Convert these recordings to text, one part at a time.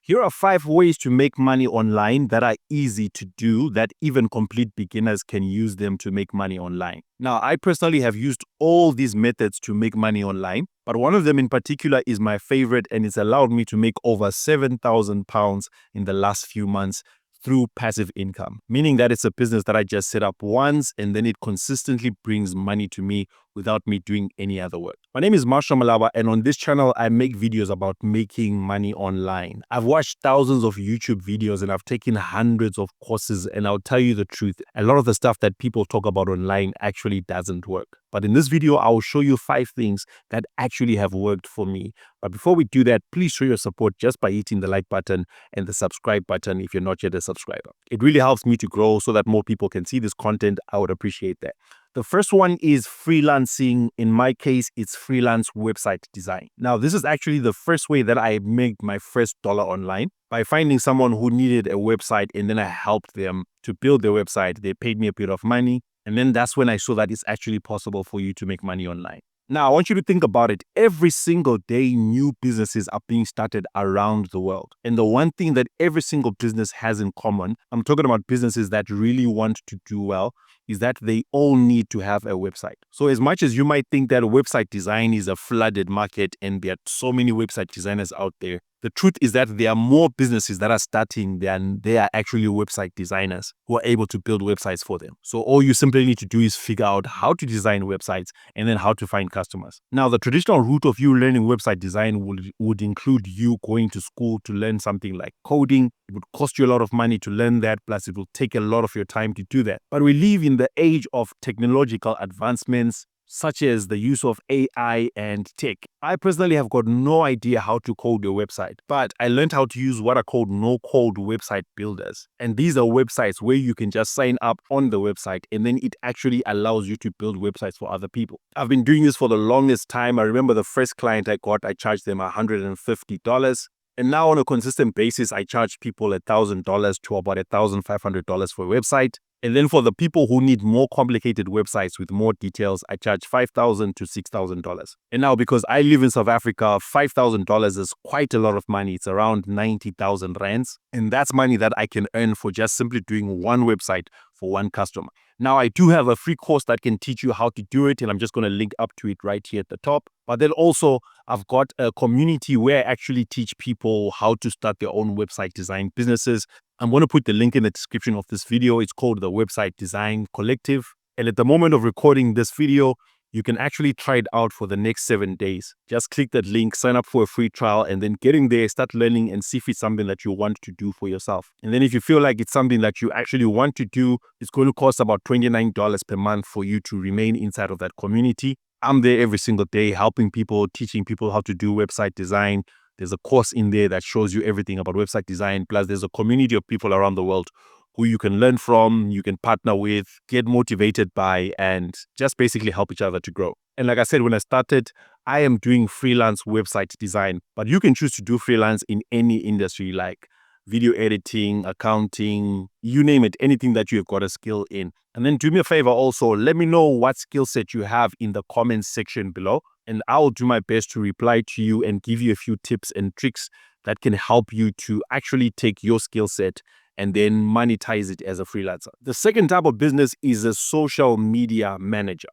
Here are 5 ways to make money online that are easy to do, that even complete beginners can use them to make money online. Now, I personally have used all these methods to make money online, but one of them in particular is my favorite, and it's allowed me to make over £7,000 in the last few months through passive income, meaning that it's a business that I just set up once and then it consistently brings money to me without me doing any other work. My name is Marshall Malaba, and on this channel, I make videos about making money online. I've watched thousands of YouTube videos and I've taken hundreds of courses, and I'll tell you the truth, a lot of the stuff that people talk about online actually doesn't work. But in this video, I will show you 5 things that actually have worked for me. But before we do that, please show your support just by hitting the like button and the subscribe button if you're not yet a subscriber. It really helps me to grow so that more people can see this content. I would appreciate that. The first one is freelancing. In my case, it's freelance website design. Now, this is actually the first way that I made my first dollar online, by finding someone who needed a website, and then I helped them to build their website. They paid me a bit of money, and then that's when I saw that it's actually possible for you to make money online. Now, I want you to think about it. Every single day, new businesses are being started around the world. And the one thing that every single business has in common, I'm talking about businesses that really want to do well, is that they all need to have a website. So as much as you might think that website design is a flooded market and there are so many website designers out there, the truth is that there are more businesses that are starting than there are actually website designers who are able to build websites for them. So all you simply need to do is figure out how to design websites and then how to find customers. Now, the traditional route of you learning website design would include you going to school to learn something like coding. It would cost you a lot of money to learn that, plus it will take a lot of your time to do that. But we live in the age of technological advancements, such as the use of AI and tech. I personally have got no idea how to code a website, but I learned how to use what are called no-code website builders. And these are websites where you can just sign up on the website and then it actually allows you to build websites for other people. I've been doing this for the longest time. I remember the first client I got, I charged them $150. And now on a consistent basis, I charge people $1,000 to about $1,500 for a website. And then for the people who need more complicated websites with more details, I charge $5,000 to $6,000. And now, because I live in South Africa, $5,000 is quite a lot of money. It's around 90,000 rands. And that's money that I can earn for just simply doing one website for one customer. Now, I do have a free course that can teach you how to do it, and I'm just going to link up to it right here at the top. But then also, I've got a community where I actually teach people how to start their own website design businesses. I'm going to put the link in the description of this video. It's called the Website Design Collective. And at the moment of recording this video, you can actually try it out for the next 7 days. Just click that link, sign up for a free trial, and then get in there, start learning and see if it's something that you want to do for yourself. And then if you feel like it's something that you actually want to do, it's going to cost about $29 per month for you to remain inside of that community. I'm there every single day helping people, teaching people how to do website design. There's a course in there that shows you everything about website design. Plus, there's a community of people around the world who you can learn from, you can partner with, get motivated by, and just basically help each other to grow. And like I said, when I started, I am doing freelance website design, but you can choose to do freelance in any industry like video editing, accounting, you name it, anything that you've got a skill in. And then do me a favor also, let me know what skill set you have in the comments section below, and I'll do my best to reply to you and give you a few tips and tricks that can help you to actually take your skill set and then monetize it as a freelancer. The second type of business is a social media manager.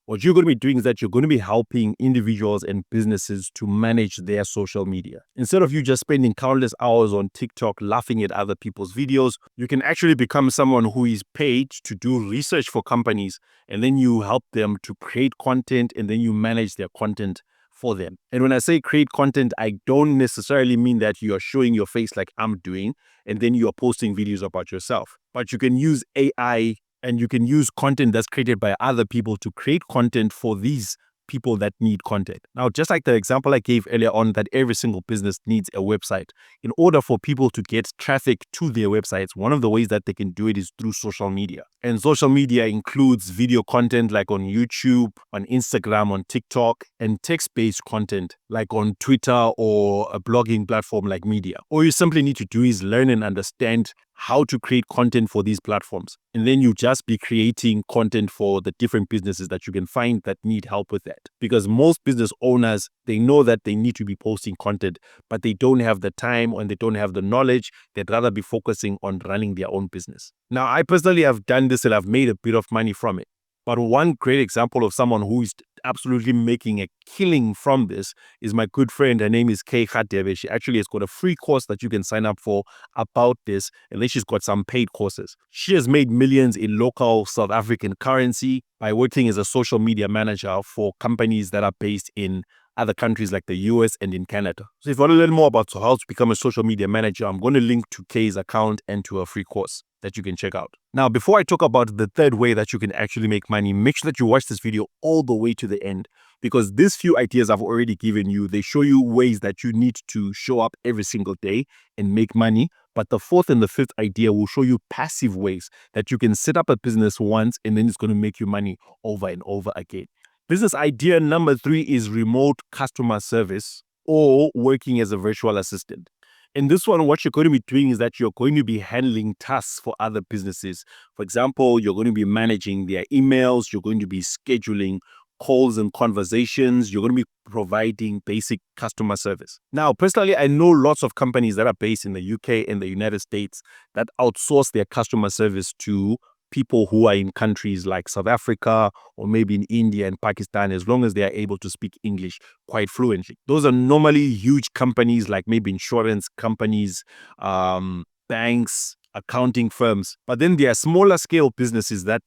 What you're going to be doing is that you're going to be helping individuals and businesses to manage their social media. Instead of you just spending countless hours on TikTok laughing at other people's videos, you can actually become someone who is paid to do research for companies, and then you help them to create content, and then you manage their content for them. And when I say create content, I don't necessarily mean that you are showing your face like I'm doing, and then you are posting videos about yourself. But you can use AI and you can use content that's created by other people to create content for these people that need content. Now, just like the example I gave earlier on, that every single business needs a website. In order for people to get traffic to their websites, one of the ways that they can do it is through social media. And social media includes video content like on YouTube, on Instagram, on TikTok, and text-based content like on Twitter or a blogging platform like Medium. All you simply need to do is learn and understand how to create content for these platforms. And then you just be creating content for the different businesses that you can find that need help with that. Because most business owners, they know that they need to be posting content, but they don't have the time and they don't have the knowledge. They'd rather be focusing on running their own business. Now, I personally have done this and I've made a bit of money from it. But one great example of someone who is absolutely making a killing from this is my good friend. Her name is Kay Khadebe. She actually has got a free course that you can sign up for about this. And then she's got some paid courses. She has made millions in local South African currency by working as a social media manager for companies that are based in other countries like the US and in Canada. So if you want to learn more about how to become a social media manager, I'm going to link to Kay's account and to a free course that you can check out. Now, before I talk about the third way that you can actually make money, make sure that you watch this video all the way to the end, because these few ideas I've already given you, they show you ways that you need to show up every single day and make money. But the fourth and the fifth idea will show you passive ways that you can set up a business once and then it's going to make you money over and over again. Business idea number 3 is remote customer service or working as a virtual assistant. In this one, what you're going to be doing is that you're going to be handling tasks for other businesses. For example, you're going to be managing their emails, you're going to be scheduling calls and conversations, you're going to be providing basic customer service. Now, personally, I know lots of companies that are based in the UK and the United States that outsource their customer service to people who are in countries like South Africa or maybe in India and Pakistan, as long as they are able to speak English quite fluently. Those are normally huge companies like maybe insurance companies, banks, accounting firms. But then there are smaller scale businesses that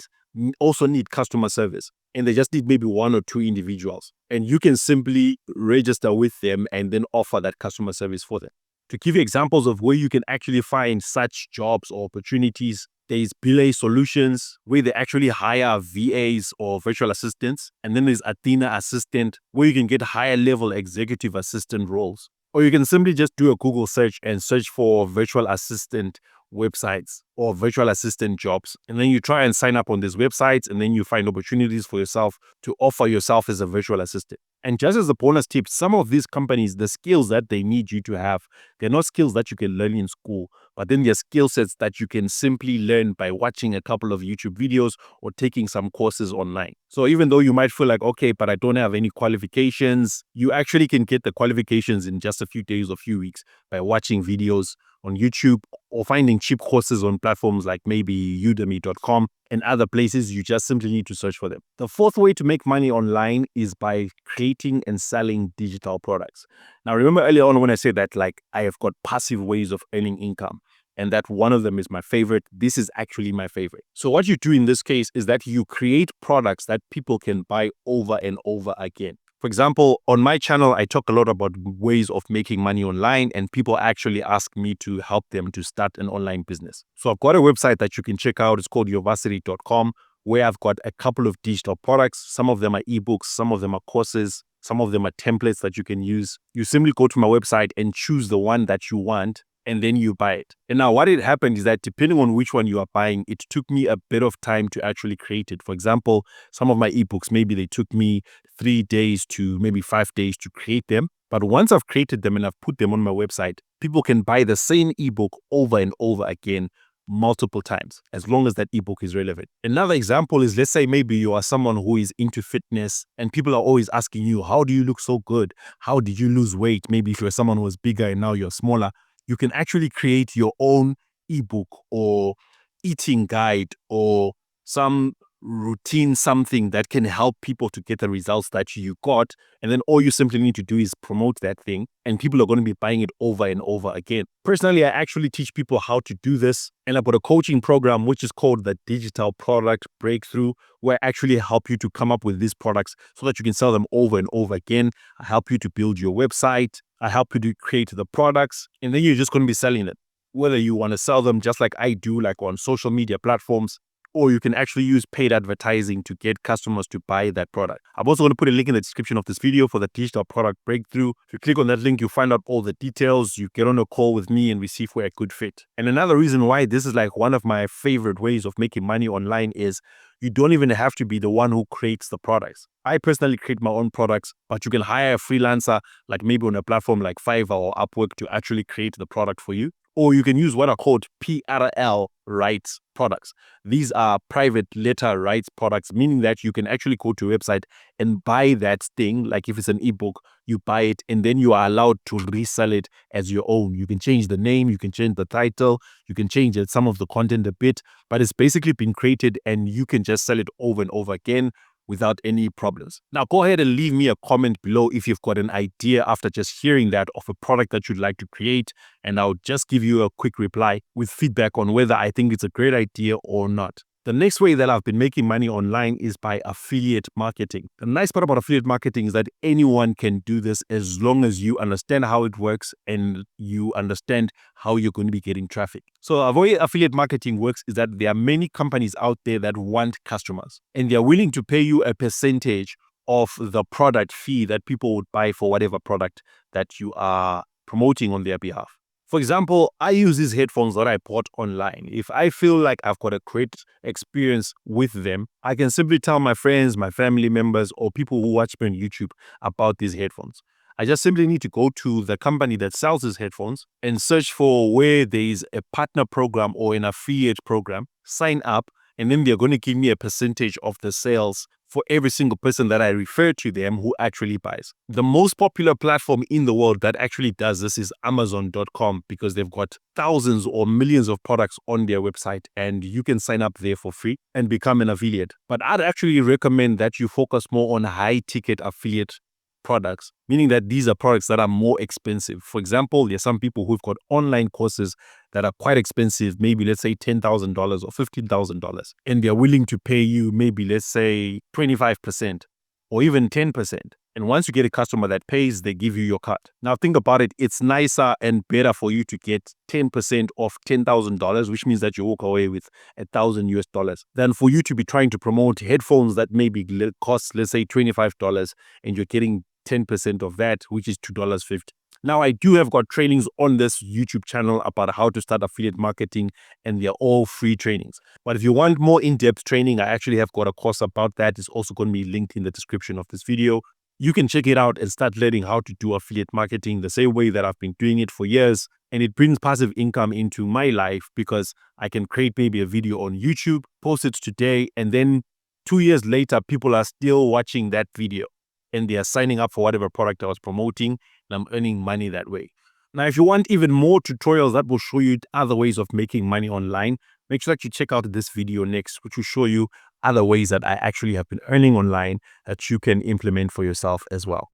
also need customer service, and they just need maybe 1 or 2 individuals. And you can simply register with them and then offer that customer service for them. To give you examples of where you can actually find such jobs or opportunities, there's Belay Solutions, where they actually hire VAs or virtual assistants. And then there's Athena Assistant, where you can get higher level executive assistant roles. Or you can simply just do a Google search and search for virtual assistant websites or virtual assistant jobs. And then you try and sign up on these websites, and then you find opportunities for yourself to offer yourself as a virtual assistant. And just as a bonus tip, some of these companies, the skills that they need you to have, they're not skills that you can learn in school, but then they're skill sets that you can simply learn by watching a couple of YouTube videos or taking some courses online. So even though you might feel like, okay, but I don't have any qualifications, you actually can get the qualifications in just a few days or few weeks by watching videos on YouTube or finding cheap courses on platforms like maybe udemy.com and other places. You just simply need to search for them. The fourth way to make money online is by creating and selling digital products. Now, remember earlier on when I said that like I have got passive ways of earning income, and that one of them is my favorite. This is actually my favorite. So what you do in this case is that you create products that people can buy over and over again. For example, on my channel, I talk a lot about ways of making money online, and people actually ask me to help them to start an online business. So I've got a website that you can check out. It's called yovarsity.com, where I've got a couple of digital products. Some of them are ebooks, some of them are courses, some of them are templates that you can use. You simply go to my website and choose the one that you want, and then you buy it. And now what had happened is that depending on which one you are buying, it took me a bit of time to actually create it. For example, some of my ebooks, maybe they took me 3 days to maybe 5 days to create them. But once I've created them and I've put them on my website, people can buy the same ebook over and over again multiple times, as long as that ebook is relevant. Another example is, let's say maybe you are someone who is into fitness and people are always asking you, how do you look so good? How did you lose weight? Maybe if you're someone who was bigger and now you're smaller, you can actually create your own ebook or eating guide or some routine, something that can help people to get the results that you got. And then all you simply need to do is promote that thing, and people are going to be buying it over and over again. Personally, I actually teach people how to do this. And I've got a coaching program, which is called the Digital Product Breakthrough, where I actually help you to come up with these products so that you can sell them over and over again. I help you to build your website. I help you to create the products, and then you're just going to be selling it. Whether you want to sell them just like I do, like on social media platforms, or you can actually use paid advertising to get customers to buy that product. I'm also going to put a link in the description of this video for the Digital Product Breakthrough. If you click on that link, you find out all the details. You get on a call with me and we see if we're a good fit. And another reason why this is like one of my favorite ways of making money online is you don't even have to be the one who creates the products. I personally create my own products, but you can hire a freelancer, like maybe on a platform like Fiverr or Upwork, to actually create the product for you. or you can use what are called PRL rights products. These are private letter rights products, meaning that you can actually go to a website and buy that thing. Like if it's an ebook, you buy it and then you are allowed to resell it as your own. You can change the name, you can change the title, you can change some of the content a bit, but it's basically been created and you can just sell it over and over again without any problems. Now, go ahead and leave me a comment below if you've got an idea after just hearing that of a product that you'd like to create, and I'll just give you a quick reply with feedback on whether I think it's a great idea or not. The next way that I've been making money online is by affiliate marketing. The nice part about affiliate marketing is that anyone can do this as long as you understand how it works and you understand how you're going to be getting traffic. So the way affiliate marketing works is that there are many companies out there that want customers and they're willing to pay you a percentage of the product fee that people would buy for whatever product that you are promoting on their behalf. For example, I use these headphones that I bought online. If I feel like I've got a great experience with them, I can simply tell my friends, my family members, or people who watch me on YouTube about these headphones. I just simply need to go to the company that sells these headphones and search for where there is a partner program or an affiliate program, sign up, and then they're going to give me a percentage of the sales for every single person that I refer to them who actually buys. The most popular platform in the world that actually does this is Amazon.com, because they've got thousands or millions of products on their website and you can sign up there for free and become an affiliate. But I'd actually recommend that you focus more on high ticket affiliate products, meaning that these are products that are more expensive. For example, there's some people who've got online courses that are quite expensive, maybe let's say $10,000 or $15,000, and they're willing to pay you maybe let's say 25% or even 10%. And once you get a customer that pays, they give you your cut. Now think about it, it's nicer and better for you to get 10% of $10,000, which means that you walk away with $1,000 than for you to be trying to promote headphones that maybe cost, let's say $25, and you're getting 10% of that, which is $2.50. Now, I do have got trainings on this YouTube channel about how to start affiliate marketing, and they're all free trainings. But if you want more in-depth training, I actually have got a course about that. It's also going to be linked in the description of this video. You can check it out and start learning how to do affiliate marketing the same way that I've been doing it for years. And it brings passive income into my life because I can create maybe a video on YouTube, post it today, and then 2 years later, people are still watching that video and they are signing up for whatever product I was promoting, and I'm earning money that way. Now, if you want even more tutorials that will show you other ways of making money online, make sure that you check out this video next, which will show you other ways that I actually have been earning online that you can implement for yourself as well.